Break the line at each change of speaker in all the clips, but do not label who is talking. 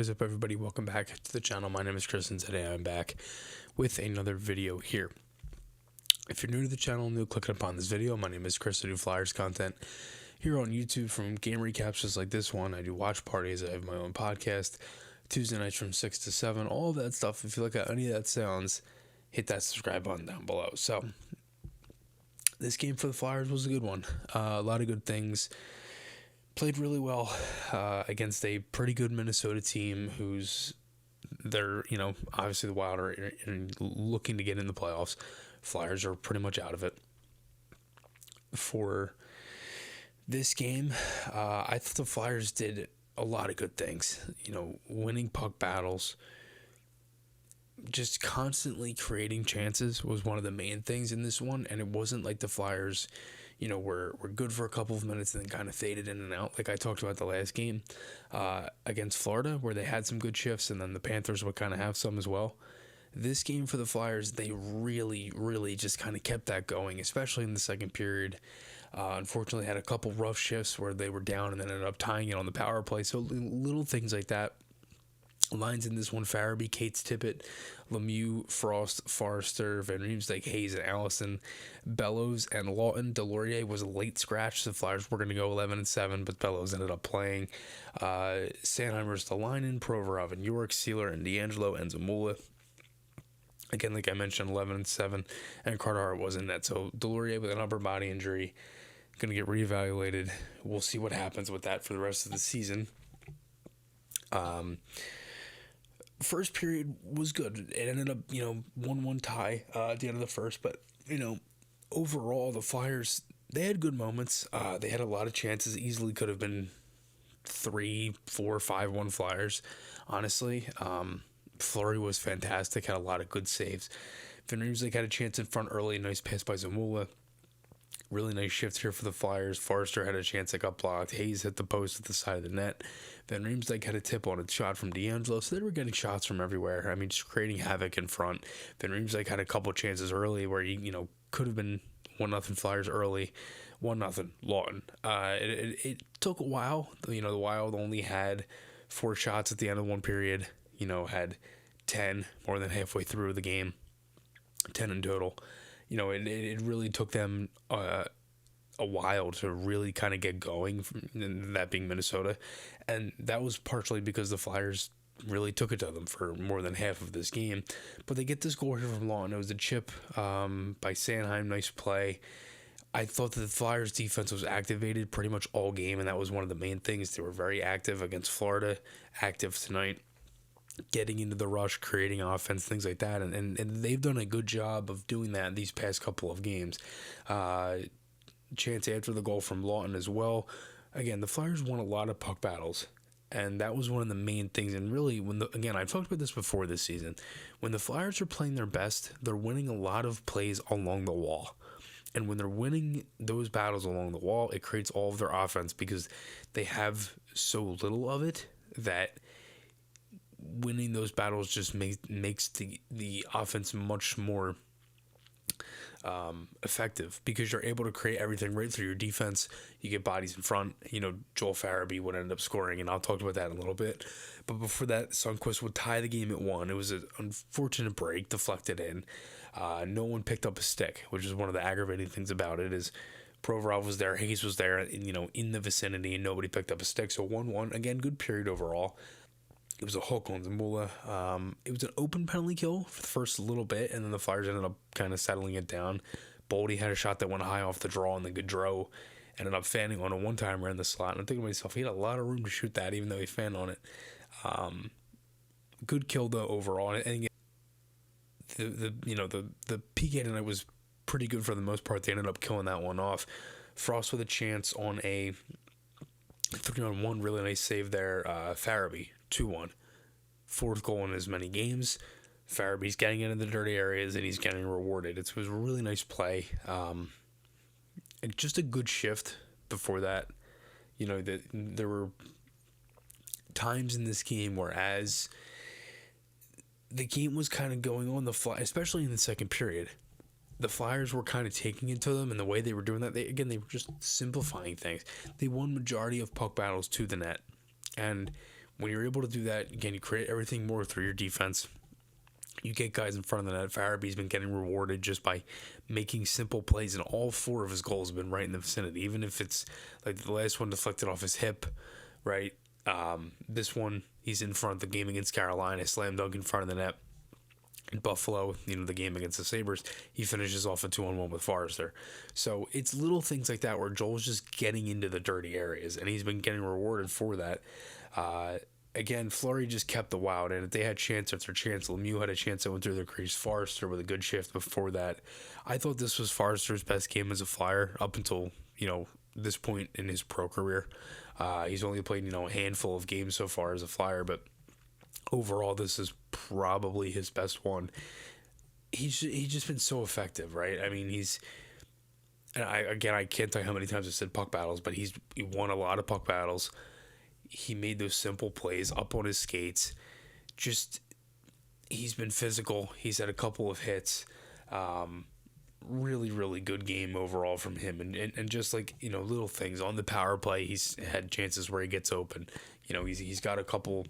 is up, everybody? Welcome back to the channel. My name is Chris, and today I'm back with another video here. If you're new to the channel, new clicking upon this video, my name is Chris. I do Flyers content here on YouTube, from game recaps just like this one. I do watch parties. I have my own podcast Tuesday nights from 6 to 7, all of that stuff. If you like how any of that sounds, hit that subscribe button down below. So this game for the Flyers was a good one. A lot of good things. Played really well against a pretty good Minnesota team who's, obviously the Wild are looking to get in the playoffs. Flyers are pretty much out of it. For this game, I thought the Flyers did a lot of good things. Winning puck battles, just constantly creating chances was one of the main things in this one. And it wasn't like the Flyers were good for a couple of minutes and then kind of faded in and out, like I talked about the last game against Florida, where they had some good shifts, and then the Panthers would kind of have some as well. This game for the Flyers, they really, really just kind of kept that going, especially in the second period. Unfortunately, had a couple rough shifts where they were down and then ended up tying it on the power play. So little things like that. Lines in this one: Farabee, Cates, Tippett, Lemieux, Frost, Forrester, Van Riemsdyk, Hayes, and Allison, Bellows, and Lawton. Delorier was a late scratch. The Flyers were going to go 11-7, but Bellows ended up playing. Sanheimer's the line-in, Provorov and York, Sealer and D'Angelo, and Zamula. Again, like I mentioned, 11-7, and Carter Hart was in that. So Delorier with an upper body injury, going to get reevaluated. We'll see what happens with that for the rest of the season. First period was good. It ended up, 1-1 tie at the end of the first. But, overall, the Flyers, they had good moments. They had a lot of chances. Easily could have been 3-4, 5-1 Flyers, honestly. Fleury was fantastic. Had a lot of good saves. Van Riemsdyk had a chance in front early. Nice pass by Zamula. Really nice shift here for the Flyers. Forrester had a chance that got blocked. Hayes hit the post at the side of the net. Van Riemsdyk had a tip on a shot from D'Angelo, so they were getting shots from everywhere. I mean, just creating havoc in front. Van Riemsdyk had a couple chances early where he, could have been 1-0 Flyers early. 1-0 Lawton. It took a while. The Wild only had 4 shots at the end of one period. Had 10 more than halfway through the game. 10 in total. It really took them a while to really kind of get going, that being Minnesota. And that was partially because the Flyers really took it to them for more than half of this game. But they get this goal here from Lawton. It was a chip by Sanheim. Nice play. I thought that the Flyers defense was activated pretty much all game, and that was one of the main things. They were very active against Florida, active tonight, getting into the rush, creating offense, things like that. And they've done a good job of doing that in these past couple of games. Chance after the goal from Lawton as well. Again, the Flyers won a lot of puck battles, and that was one of the main things. And really, I've talked about this before this season, when the Flyers are playing their best, they're winning a lot of plays along the wall. And when they're winning those battles along the wall, it creates all of their offense, because they have so little of it that winning those battles just makes the offense much more effective, because you're able to create everything right through your defense. You get bodies in front. Joel Farabee would end up scoring, and I'll talk about that in a little bit. But before that, Sundqvist would tie the game at 1. It was an unfortunate break, deflected in. No one picked up a stick, which is one of the aggravating things about it. Is Provorov was there, Hayes was there, in the vicinity, and nobody picked up a stick. So 1-1, again, good period overall. It was a hook on Zamula. It was an open penalty kill for the first little bit, and then the Flyers ended up kind of settling it down. Boldy had a shot that went high off the draw, and then Gaudreau ended up fanning on a one-timer in the slot. And I'm thinking to myself, he had a lot of room to shoot that, even though he fanned on it. Good kill though overall. And again, the PK tonight was pretty good for the most part. They ended up killing that one off. Frost with a chance on a 3-on-1, really nice save there. Farabee, 2-1. 4th goal in as many games. Farabee's getting into the dirty areas, and he's getting rewarded. It was a really nice play. And just a good shift before that. There were times in this game where, as the game was kind of going on the fly, especially in the second period, the Flyers were kind of taking it to them, and the way they were doing that, they were just simplifying things. They won majority of puck battles to the net, and when you're able to do that, again, you create everything more through your defense. You get guys in front of the net. Farabee's been getting rewarded just by making simple plays, and all 4 of his goals have been right in the vicinity. Even if it's like the last one deflected off his hip, right? This one, he's in front of the game against Carolina, slam dunk in front of the net. In Buffalo, the game against the Sabres, he finishes off a 2-on-1 with Forrester. So it's little things like that where Joel's just getting into the dirty areas, and he's been getting rewarded for that. Again, Fleury just kept the Wild, and if they had chance after chance, Lemieux had a chance that went through the crease. Forrester with a good shift before that. I thought this was Forrester's best game as a Flyer up until, this point in his pro career. He's only played, a handful of games so far as a Flyer, but overall, this is probably his best one. He's just been so effective, right? I mean, I can't tell you how many times I've said puck battles, but he won a lot of puck battles. He made those simple plays up on his skates. Just, he's been physical. He's had a couple of hits. Really, really good game overall from him. And just like, little things. On the power play, he's had chances where he gets open. He's got a couple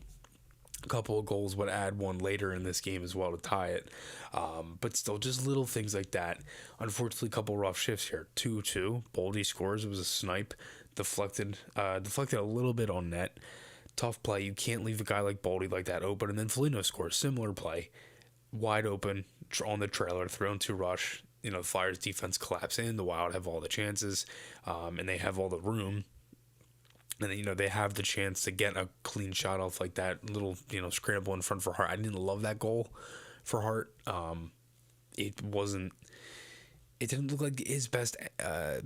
of goals, would add one later in this game as well to tie it. But still, just little things like that. Unfortunately, a couple rough shifts here. 2-2. Boldy scores. It was a snipe. Deflected a little bit on net. Tough play. You can't leave a guy like Boldy like that open. And then Foligno scores. Similar play. Wide open on the trailer. Thrown to rush. The Flyers defense collapse in. The Wild have all the chances. And they have all the room. And then, they have the chance to get a clean shot off like that little, scramble in front for Hart. I didn't love that goal for Hart. It didn't look like his best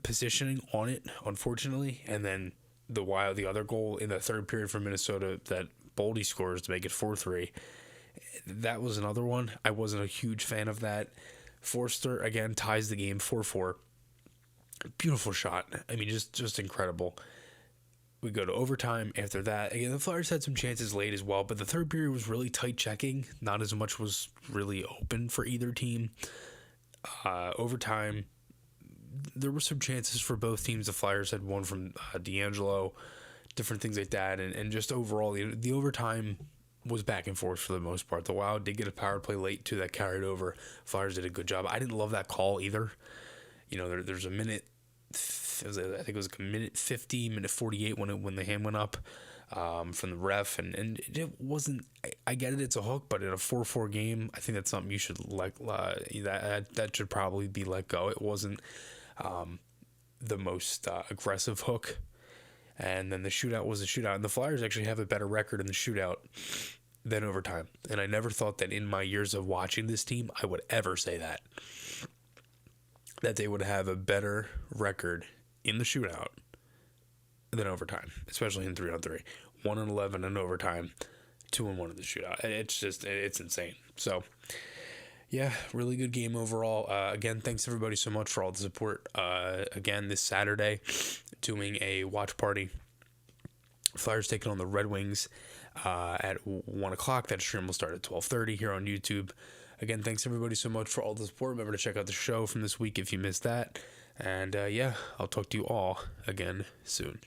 positioning on it, unfortunately. And then the other goal in the third period for Minnesota that Boldy scores to make it 4-3. That was another one. I wasn't a huge fan of that. Forster, again, ties the game 4-4. Beautiful shot. I mean, just incredible. We go to overtime after that. Again, the Flyers had some chances late as well, but the third period was really tight checking. Not as much was really open for either team. Overtime, there were some chances for both teams. The Flyers had one from D'Angelo, different things like that. And just overall, the overtime was back and forth for the most part. The Wild did get a power play late, too, that carried over. Flyers did a good job. I didn't love that call either. There's a minute... I think it was like a minute 50, minute 48 when the hand went up from the ref, and it wasn't. I get it, it's a hook, but in a 4-4 game, I think that's something you should that should probably be let go. It wasn't the most aggressive hook, and then the shootout was a shootout, and the Flyers actually have a better record in the shootout than overtime, and I never thought that in my years of watching this team I would ever say that they would have a better record in the shootout than overtime, especially in 3-on-3. 1-11 in overtime, 2-1 in the shootout. It's insane. So, yeah, really good game overall. Again, thanks everybody so much for all the support. Again, this Saturday, doing a watch party. Flyers taking on the Red Wings at 1 o'clock. That stream will start at 12:30 here on YouTube. Again, thanks everybody so much for all the support. Remember to check out the show from this week if you missed that. And I'll talk to you all again soon.